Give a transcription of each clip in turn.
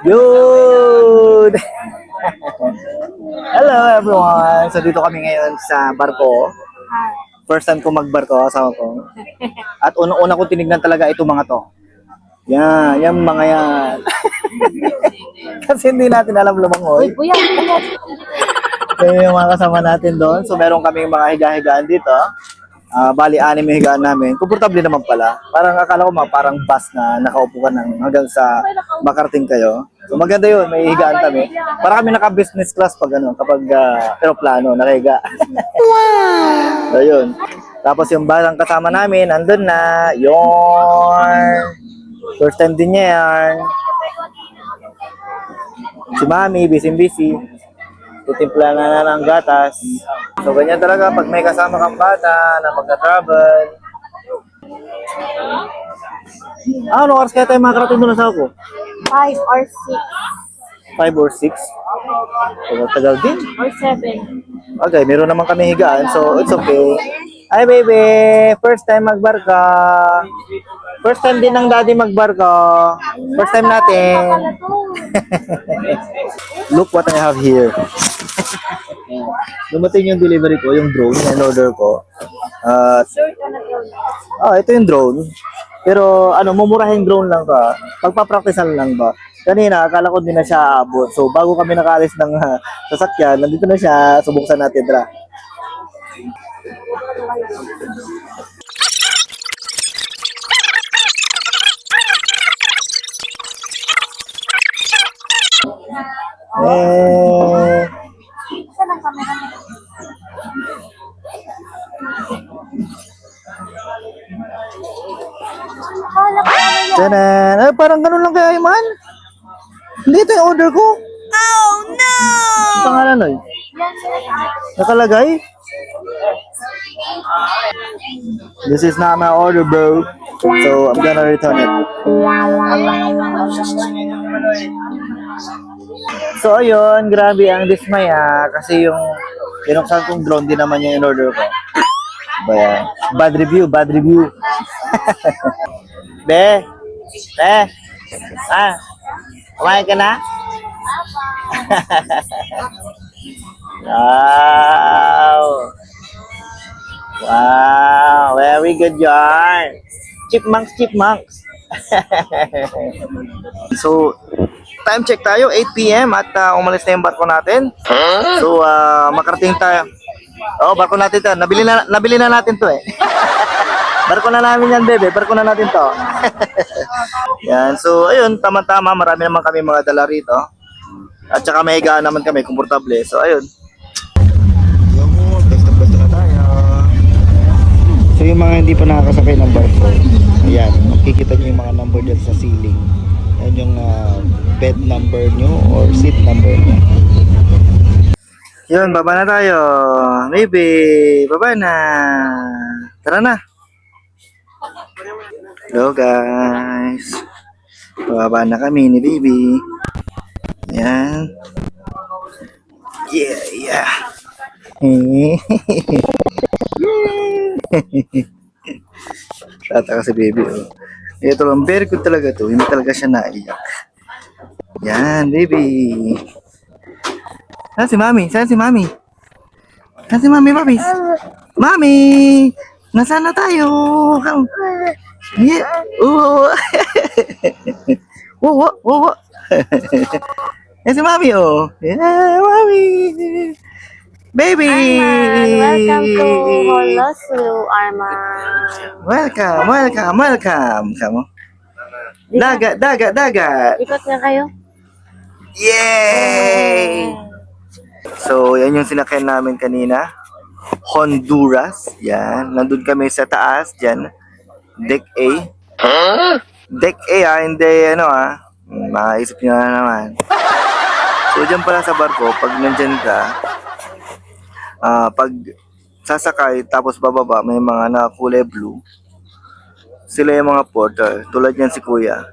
Yun! Hello everyone! So dito kami ngayon sa barko. First time ko magbarko, asawa ko. At unang-una ko tinignan talaga itong mga to. Yan, yan mga yan. Kasi hindi natin alam lumangoy. Kaya yung mga kasama natin doon. So meron kaming mga higa-higaan dito. Bali, 6 yung higaan namin. Komportable naman pala. Parang akala ko parang bus na nakaupo ka ng hanggang sa makarating kayo. So maganda yun, may higaan kami. Para kami naka-business class pag ano, kapag aeroplano, nakahiga. Wow! So yun. Tapos yung batang kasama namin, nandun na. Yon. First time din niya yan. Si Mami, busy-busy. Titimpla na ng gatas. So, ganyan talaga pag may kasama kang bata na magka-travel. Ano oras kaya tayo makakarating doon sa ako? 5 or 6 5 or 6? So, tagal din. or 7. Okay, meron naman kami higaan, so it's okay. Hi, baby! First time magbarka. First time din ng daddy magbarka. First time natin. Look what I have here. Dumating yung delivery ko, yung drone na in-order ko. Ito yung drone. Pero ano, mumurahing drone lang ka. Pagpa-practicean lang ba? Kanina, akala ko din na siya aabot. So, bago kami nakaalis ng sasakyan, nandito na siya. Subuksan natin, tara. Saan ang camera mo? Akala ko ano yan. Tanan! Ay, parang ganun lang kaya, man. Hindi ito yung order ko. Oh no! Pangalan nun? Nakalagay? This is not my order, bro. So, I'm gonna return it. So, ayun. Grabe ang dismaya. Kasi yung pinuksan kong drone, di naman yung in-order ko. Ba, bad review, bad review. Be, kumain ka na? Wow! Wow! Very good yarn! Chipmunks, chipmunks! So, time check tayo, 8 PM at umalis na yung barko natin. So, makarating tayo. Oh, barko natin to. Nabili na natin to eh. Barko na namin yan, bebe. Barko na natin to. Yan. So, ayun, tama-tama. Marami naman kami mga dala rito. At saka may higaan naman kami, komportable. So, ayun. Basta na tayo. So, yung mga hindi pa nakakasakay ng barko, ayan, makikita nyo yung mga number dyan sa ceiling. Yan yung bed number nyo or seat number nyo. Yun, baba na tayo. Baby, baba na. Tara na. Hello guys. Baba na kami ni baby. Yan. Yeah, yeah. Tata kasi baby. Oh. Ito lang, very good talaga to. Hindi talaga siya naiyak. Yan, baby. Saan si Mami? Saan si Mami? Saan si Mami, Mami? Mami! Nasaan na tayo? Yeah. Oo. Oo, oo. Yan si Mami, oh. Yeah, Mami. Baby! Welcome to Holosulu, Arman. Welcome, welcome, welcome. Kamu? Dagat, dagat, dagat. Ikot nga kayo. Yay! So, yan yung sinakyan namin kanina. Honduras. Yan. Nandun kami sa taas. Diyan. Deck A. Deck A, hindi, ano maisip nyo na naman. So, dyan pala sa barko, pag nandyan ka, pag sasakay, tapos bababa, may mga kulay blue. Sila yung mga porter. Tulad yan si Kuya.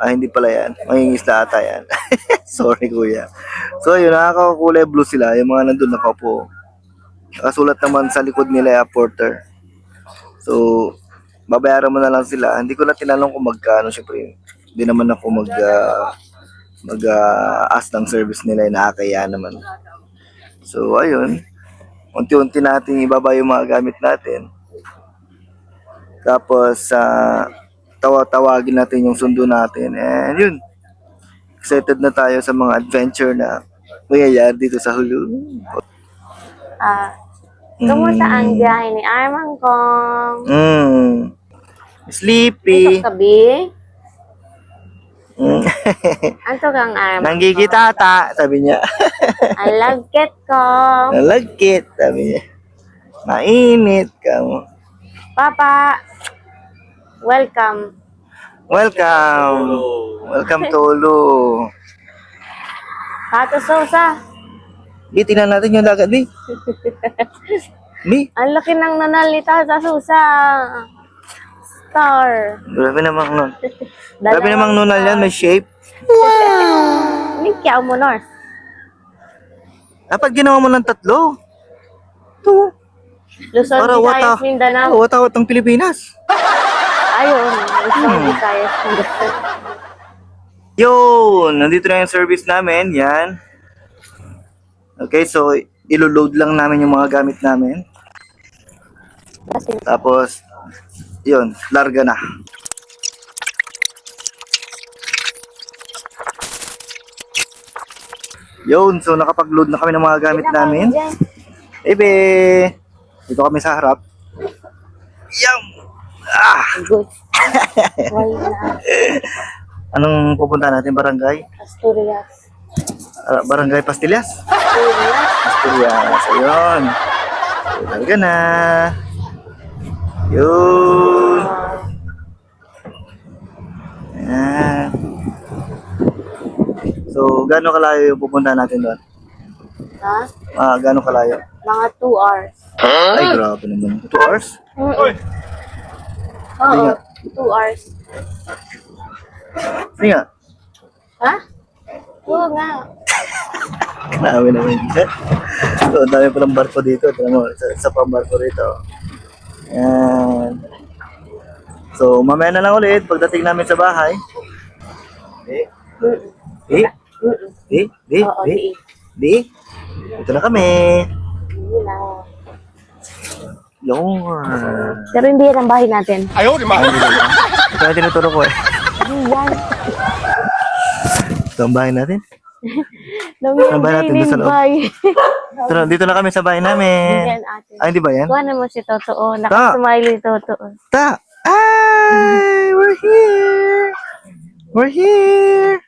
Hindi pala yan. Mangingisda ata yan. Sorry, Kuya. So, yun, nakakakulay blue sila. Yung mga nandun nakaupo. Nakasulat naman sa likod nila, porter. So, babayaran mo na lang sila. Hindi ko na tinanong kung magkano. Siyempre, hindi naman ako mag-ask ng service nila, nakakaya naman. So, ayun. Unti-unti natin ibaba yung mga gamit natin. Tapos, tawagin natin yung sundo natin. And yun, excited na tayo sa mga adventure na mangyayari dito sa Hulu. Kumusta ang biyahe ni Arman Kong? Sleepy. Ito kabi? Anto kang Arman? Nanggigitata, sabi niya. Alagket ko. Nalagkit, sabi niya. Mainit ka mo. Papa, welcome. Welcome. Welcome to Hulu. Pato Sosa. Di, tingnan natin yung dagat, Di. Di. Ang laki ng nanalita sa Susa. Star. Grabe namang nun. Grabe namang nunal yan, may shape. Hindi kaya mo, Nor. Dapat ginawa mo ng 3. Ito. Luzon, Para Visayas, Mindanao. Wata-watang Pilipinas. Ayun, Luzon, Visayas, Mindanao. Yun, nandito na yung service namin. Yan. Okay, so ilo-load lang namin yung mga gamit namin. Tapos, yun, larga na. Yun, so nakapag-load na kami ng mga gamit namin. Ebe, dito kami sa harap. Yum! Good. Wala. Anong pupunta natin? Barangay? Asturias. Barangay Pastillas? Asturias. Pastillas, ayun. Larga na. Yun. Ayan. So, gaano kalayo yung pupunta natin doon? Ha? Gaano kalayo? Mga 2 hours. Ay, grabe naman. 2 hours? Hindi Oo, nga. 2 hours. Hindi nga. Ha? Oo nga. Grabe naman. So, ang dami palang barko dito. Tignan mo, isa pang barko rito. Ayan. So, mamaya na lang ulit pagdating namin sa bahay. Di? Oo, di. Di? Ito na kami. Hindi na. Yung... Pero hindi yan ang bahay natin. Ito na tinuturo ko eh. Yan. Ito ang bahay natin. Ang bahay natin doon sa loob. Ito na, dito na kami sa bahay namin. Yan atin. Ay, hindi ba yan? Kuha naman si Totoo. Nakasmiley Totoo. Ta! Ay! We're here! We're here!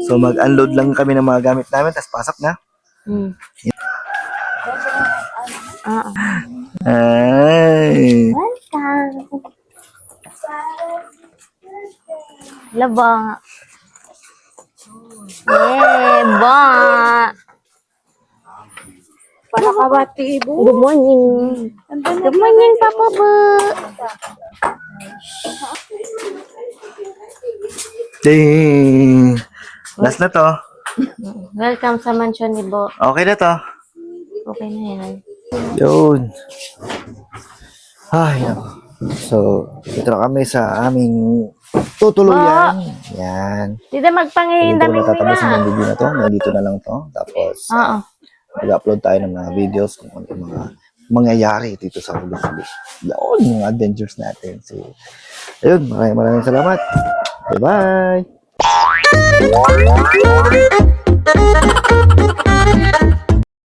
So, mag-unload lang kami ng mga gamit namin, tapos pasok na. Ay! Welcome. Laba. Ba. Para kabati, Ibu. Good morning. Good morning, Papa Ba. Ding! Last na to. Welcome sa mansion ni Bo. Okay na to. Okay na yan. Yun. Ay, nako. So, dito na kami sa aming tutuluyan. Yan. Dito magpangihin Dito dami na tatapusin na. yung video na to. Nandito na lang to. Tapos, Oo. mag-upload tayo ng mga videos kung ano yung mga mangyayari dito sa Hulu-Hulu. Yun, yung adventures natin. So, ayun, maraming salamat. Bye-bye!